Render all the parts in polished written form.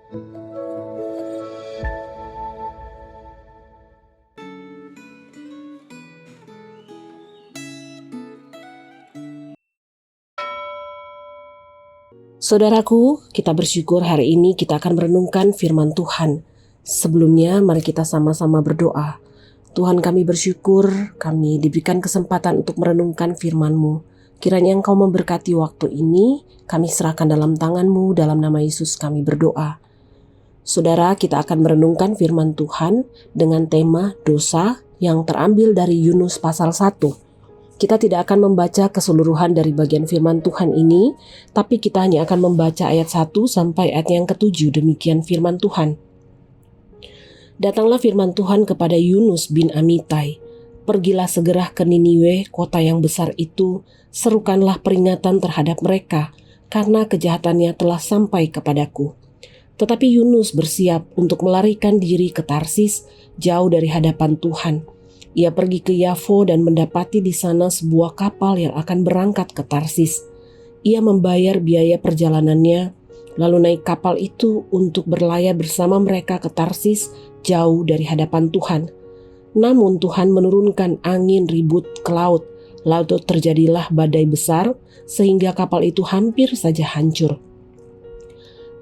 Saudaraku, kita bersyukur hari ini kita akan merenungkan firman Tuhan. Sebelumnya, mari kita sama-sama berdoa. Tuhan, kami bersyukur kami diberikan kesempatan untuk merenungkan firman-Mu. Kiranya Engkau memberkati waktu ini, kami serahkan dalam tangan-Mu, dalam nama Yesus kami berdoa. Saudara, kita akan merenungkan firman Tuhan dengan tema dosa yang terambil dari Yunus pasal 1. Kita tidak akan membaca keseluruhan dari bagian firman Tuhan ini, tapi kita hanya akan membaca ayat 1 sampai ayat yang ke-7, demikian firman Tuhan. Datanglah firman Tuhan kepada Yunus bin Amitai, pergilah segera ke Niniwe, kota yang besar itu, serukanlah peringatan terhadap mereka, karena kejahatannya telah sampai kepadaku. Tetapi Yunus bersiap untuk melarikan diri ke Tarsis, jauh dari hadapan Tuhan. Ia pergi ke Yafo dan mendapati di sana sebuah kapal yang akan berangkat ke Tarsis. Ia membayar biaya perjalanannya, lalu naik kapal itu untuk berlayar bersama mereka ke Tarsis, jauh dari hadapan Tuhan. Namun Tuhan menurunkan angin ribut ke laut, lalu terjadilah badai besar, sehingga kapal itu hampir saja hancur.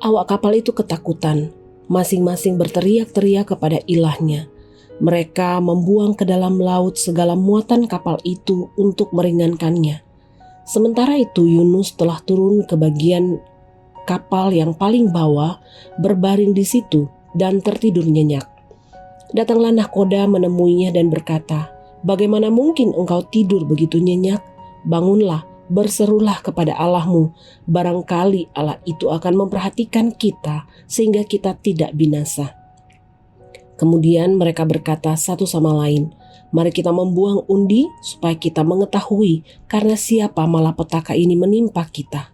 Awak kapal itu ketakutan, masing-masing berteriak-teriak kepada ilahnya. Mereka membuang ke dalam laut segala muatan kapal itu untuk meringankannya. Sementara itu Yunus telah turun ke bagian kapal yang paling bawah, berbaring di situ dan tertidur nyenyak. Datanglah nahkoda menemuinya dan berkata, "Bagaimana mungkin engkau tidur begitu nyenyak? Bangunlah, berserulah kepada Allahmu. Barangkali Allah itu akan memperhatikan kita sehingga kita tidak binasa." Kemudian mereka berkata satu sama lain, "Mari kita membuang undi supaya kita mengetahui karena siapa malapetaka ini menimpa kita."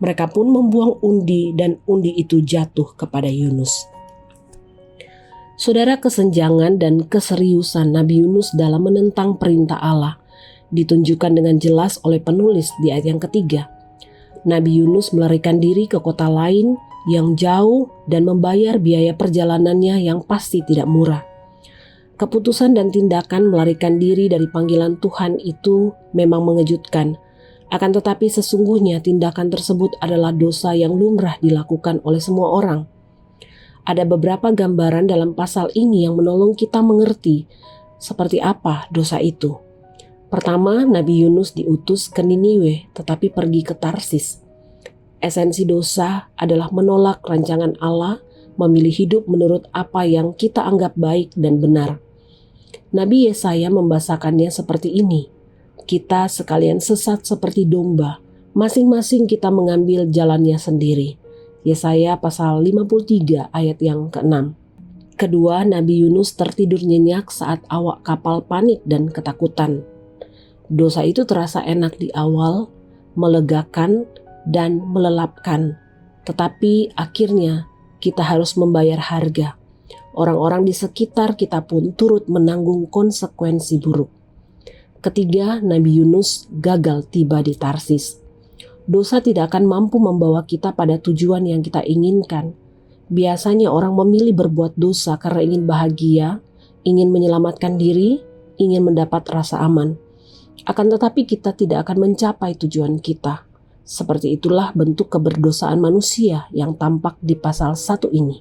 Mereka pun membuang undi dan undi itu jatuh kepada Yunus. Saudara, kesenjangan dan keseriusan Nabi Yunus dalam menentang perintah Allah ditunjukkan dengan jelas oleh penulis di ayat yang ketiga. Nabi Yunus melarikan diri ke kota lain yang jauh dan membayar biaya perjalanannya yang pasti tidak murah. Keputusan dan tindakan melarikan diri dari panggilan Tuhan itu memang mengejutkan. Akan tetapi sesungguhnya tindakan tersebut adalah dosa yang lumrah dilakukan oleh semua orang. Ada beberapa gambaran dalam pasal ini yang menolong kita mengerti seperti apa dosa itu. Pertama, Nabi Yunus diutus ke Niniwe tetapi pergi ke Tarsis. Esensi dosa adalah menolak rancangan Allah, memilih hidup menurut apa yang kita anggap baik dan benar. Nabi Yesaya membahasakannya seperti ini, "Kita sekalian sesat seperti domba, masing-masing kita mengambil jalannya sendiri." Yesaya pasal 53 ayat yang ke-6. Kedua, Nabi Yunus tertidur nyenyak saat awak kapal panik dan ketakutan. Dosa itu terasa enak di awal, melegakan, dan melelapkan, tetapi akhirnya kita harus membayar harga. Orang-orang di sekitar kita pun turut menanggung konsekuensi buruk. Ketiga, Nabi Yunus gagal tiba di Tarsis. Dosa tidak akan mampu membawa kita pada tujuan yang kita inginkan. Biasanya orang memilih berbuat dosa karena ingin bahagia, ingin menyelamatkan diri, ingin mendapat rasa aman. Akan tetapi kita tidak akan mencapai tujuan kita. Seperti itulah bentuk keberdosaan manusia yang tampak di pasal 1 ini.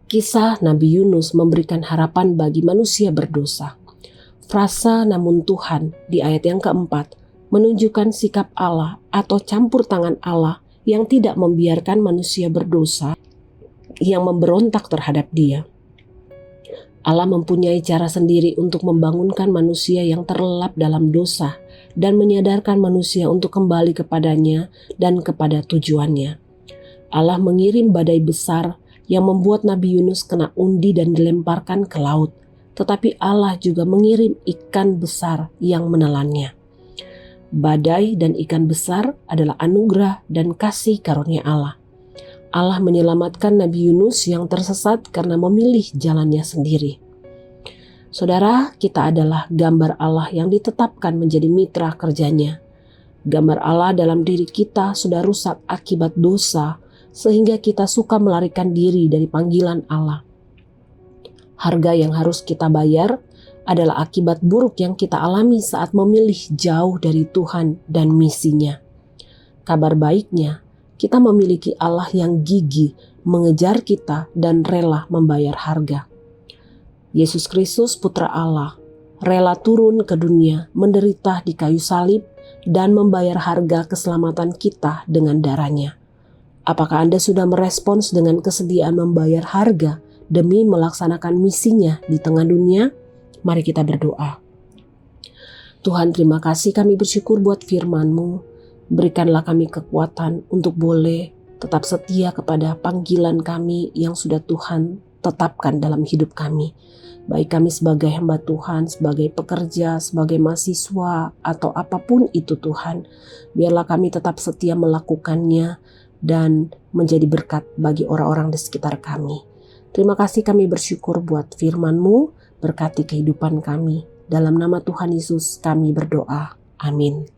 Kisah Nabi Yunus memberikan harapan bagi manusia berdosa. Frasa "namun Tuhan" di ayat yang keempat menunjukkan sikap Allah atau campur tangan Allah yang tidak membiarkan manusia berdosa yang memberontak terhadap Dia. Allah mempunyai cara sendiri untuk membangunkan manusia yang terlelap dalam dosa dan menyadarkan manusia untuk kembali kepadanya dan kepada tujuannya. Allah mengirim badai besar yang membuat Nabi Yunus kena undi dan dilemparkan ke laut, tetapi Allah juga mengirim ikan besar yang menelannya. Badai dan ikan besar adalah anugerah dan kasih karunia Allah. Allah menyelamatkan Nabi Yunus yang tersesat karena memilih jalannya sendiri. Saudara, kita adalah gambar Allah yang ditetapkan menjadi mitra kerjanya. Gambar Allah dalam diri kita sudah rusak akibat dosa, sehingga kita suka melarikan diri dari panggilan Allah. Harga yang harus kita bayar adalah akibat buruk yang kita alami saat memilih jauh dari Tuhan dan misinya. Kabar baiknya, kita memiliki Allah yang gigih mengejar kita dan rela membayar harga. Yesus Kristus, Putra Allah, rela turun ke dunia, menderita di kayu salib, dan membayar harga keselamatan kita dengan darahnya. Apakah Anda sudah merespons dengan kesediaan membayar harga demi melaksanakan misinya di tengah dunia? Mari kita berdoa. Tuhan, terima kasih, kami bersyukur buat firman-Mu. Berikanlah kami kekuatan untuk boleh tetap setia kepada panggilan kami yang sudah Tuhan tetapkan dalam hidup kami. Baik kami sebagai hamba Tuhan, sebagai pekerja, sebagai mahasiswa, atau apapun itu Tuhan. Biarlah kami tetap setia melakukannya dan menjadi berkat bagi orang-orang di sekitar kami. Terima kasih, kami bersyukur buat firman-Mu, berkati kehidupan kami. Dalam nama Tuhan Yesus kami berdoa. Amin.